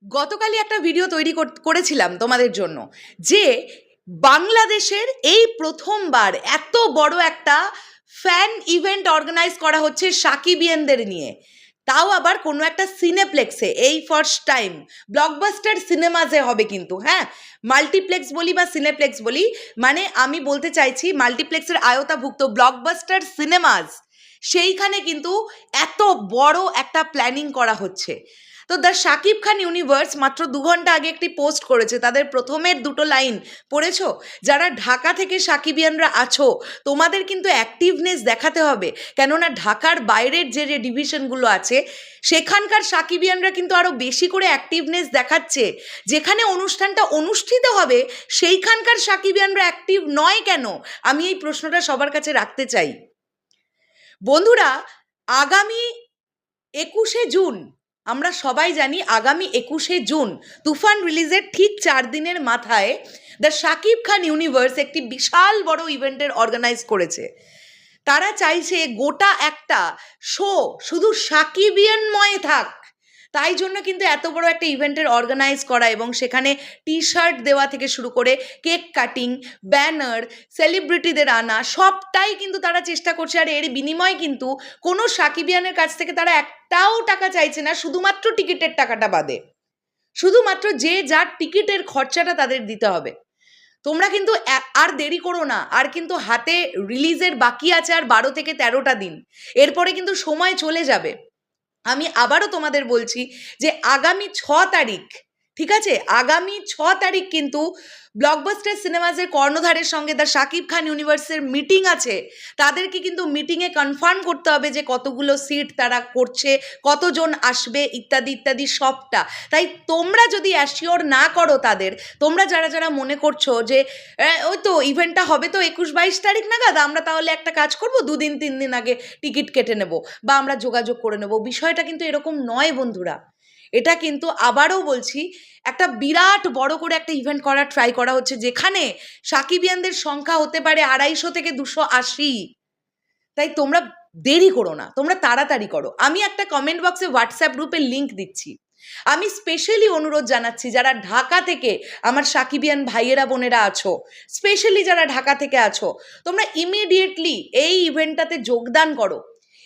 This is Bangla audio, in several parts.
গতকালই একটা ভিডিও তৈরি করেছিলাম তোমাদের জন্য যে বাংলাদেশের এই প্রথমবার এত বড় একটা ফ্যান ইভেন্ট অর্গানাইজ করা হচ্ছে সাকিবিয়ানদের নিয়ে, তাও আবার কোনো একটা সিনেপ্লেক্সে। এই ফার্স্ট টাইম ব্লকবাস্টার সিনেমাসে হবে কিন্তু, হ্যাঁ, মাল্টিপ্লেক্স বলি বা সিনেপ্লেক্স বলি, মানে আমি বলতে চাইছি মাল্টিপ্লেক্সের আওতাভুক্ত ব্লকবাস্টার সিনেমাস, সেইখানে কিন্তু এত বড় একটা প্ল্যানিং করা হচ্ছে। তো দ্য শাকিব খান ইউনিভার্স মাত্র 2 ঘন্টা আগে একটি পোস্ট করেছে, তাদের প্রথমের 2টো লাইন পড়েছো? যারা ঢাকা থেকে সাকিবিয়ানরা আছো, তোমাদের কিন্তু অ্যাক্টিভনেস দেখাতে হবে, কেননা ঢাকার বাইরের যে যে ডিভিশনগুলো আছে সেখানকার সাকিবিয়ানরা কিন্তু আরও বেশি করে অ্যাক্টিভনেস দেখাচ্ছে। যেখানে অনুষ্ঠানটা অনুষ্ঠিত হবে সেইখানকার সাকিবিয়ানরা অ্যাক্টিভ নয় কেন? আমি এই প্রশ্নটা সবার কাছে রাখতে চাই। বন্ধুরা, আগামী 21শে জুন, আমরা সবাই জানি আগামী 21শে জুন তুফান রিলিজের ঠিক 4 দিনের মাথায় দ্য শাকিব খান ইউনিভার্স একটি বিশাল বড় ইভেন্টের অর্গানাইজ করেছে। তারা চাইছে গোটা একটা শো শুধু সাকিবিয়ানময় থাক, তাই জন্য কিন্তু এত বড় একটা ইভেন্টের অর্গানাইজ করা, এবং সেখানে টি শার্ট দেওয়া থেকে শুরু করে কেক কাটিং, ব্যানার, সেলিব্রিটিদের আনা, সবটাই কিন্তু তারা চেষ্টা করছে। আর এর বিনিময়ে কিন্তু কোনো সাকিবিয়ানের কাছ থেকে তারা একটাও টাকা চাইছে না, শুধুমাত্র টিকিটের টাকাটা বাদে। শুধুমাত্র যে যার টিকিটের খরচাটা তাদের দিতে হবে। তোমরা কিন্তু আর দেরি করো না, আর কিন্তু হাতে রিলিজের বাকি আছে আর 12 থেকে 13টা দিন, এরপরে কিন্তু সময় চলে যাবে। আমি আবারও তোমাদের বলছি যে আগামী 6 তারিখ, ঠিক আছে, আগামী 6 তারিখ কিন্তু ব্লকবাস্টার সিনেমাসের কর্ণধারের সঙ্গে দ্য শাকিব খান ইউনিভার্সের মিটিং আছে। তাদেরকে কিন্তু মিটিংয়ে কনফার্ম করতে হবে যে কতগুলো সিট তারা করছে, কতজন আসবে, ইত্যাদি ইত্যাদি সবটা। তাই তোমরা যদি অ্যাসিওর না করো তাদের, তোমরা যারা যারা মনে করছো যে ওই তো ইভেন্টটা হবে তো 21-22 তারিখ নাগাদ, আমরা তাহলে একটা কাজ করব, 2 দিন 3 দিন আগে টিকিট কেটে নেব বা আমরা যোগাযোগ করে নেব, বিষয়টা কিন্তু এরকম নয় বন্ধুরা। এটা কিন্তু আবারও বলছি, একটা বিরাট বড় করে একটা ইভেন্ট করার ট্রাই করা হচ্ছে, যেখানে সাকিবিয়ানদের সংখ্যা হতে পারে 250 থেকে 280। তাই তোমরা দেরি করো না, তোমরা তাড়াতাড়ি করো। আমি একটা কমেন্ট বক্সে হোয়াটসঅ্যাপ গ্রুপের লিঙ্ক দিচ্ছি। আমি স্পেশালি অনুরোধ জানাচ্ছি, যারা ঢাকা থেকে আমার সাকিবিয়ান ভাইয়েরা বোনেরা আছো, স্পেশালি যারা ঢাকা থেকে আছো, তোমরা ইমিডিয়েটলি এই ইভেন্টটাতে যোগদান করো।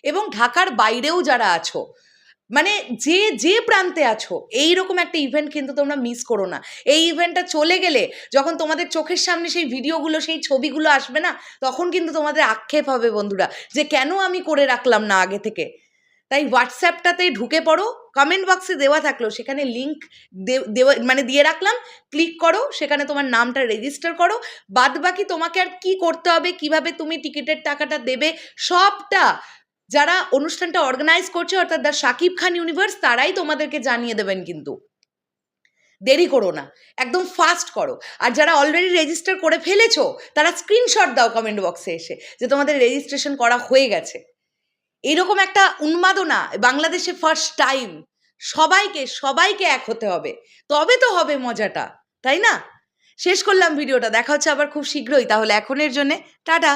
এবং ঢাকার বাইরেও যারা আছো, মানে যে যে প্রান্তে আছো, এইরকম একটা ইভেন্ট কিন্তু তোমরা মিস করো না। এই ইভেন্টটা চলে গেলে যখন তোমাদের চোখের সামনে সেই ভিডিওগুলো, সেই ছবিগুলো আসবে না, তখন কিন্তু তোমাদের আক্ষেপ হবে বন্ধুরা, যে কেন আমি করে রাখলাম না আগে থেকে। তাই হোয়াটসঅ্যাপটাতে ঢুকে পড়ো, কমেন্ট বক্সে দেওয়া থাকলো, সেখানে লিঙ্ক দেওয়া মানে দিয়ে রাখলাম, ক্লিক করো, সেখানে তোমার নামটা রেজিস্টার করো। বাদ বাকি তোমাকে আর কি করতে হবে, কিভাবে তুমি টিকিটের টাকাটা দেবে, সবটা যারা অনুষ্ঠানটা অর্গানাইজ করছে, অর্থাৎ দ্য শাকিব খান ইউনিভার্স, তারাই তোমাদেরকে জানিয়ে দেবেন। কিন্তু দেরি করো না, একদম ফাস্ট করো। আর যারা অলরেডি রেজিস্টার করে ফেলেছো, তারা স্ক্রিনশট দাও কমেন্ট বক্সে এসে যে তোমাদের রেজিস্ট্রেশন করা হয়ে গেছে। এরকম একটা উন্মাদনা বাংলাদেশে ফার্স্ট টাইম, সবাইকে সবাইকে এক হতে হবে, তবে তো হবে মজাটা, তাই না? শেষ করলাম ভিডিওটা, দেখা হচ্ছে আবার খুব শীঘ্রই। তাহলে এখনের জন্যে টাটা।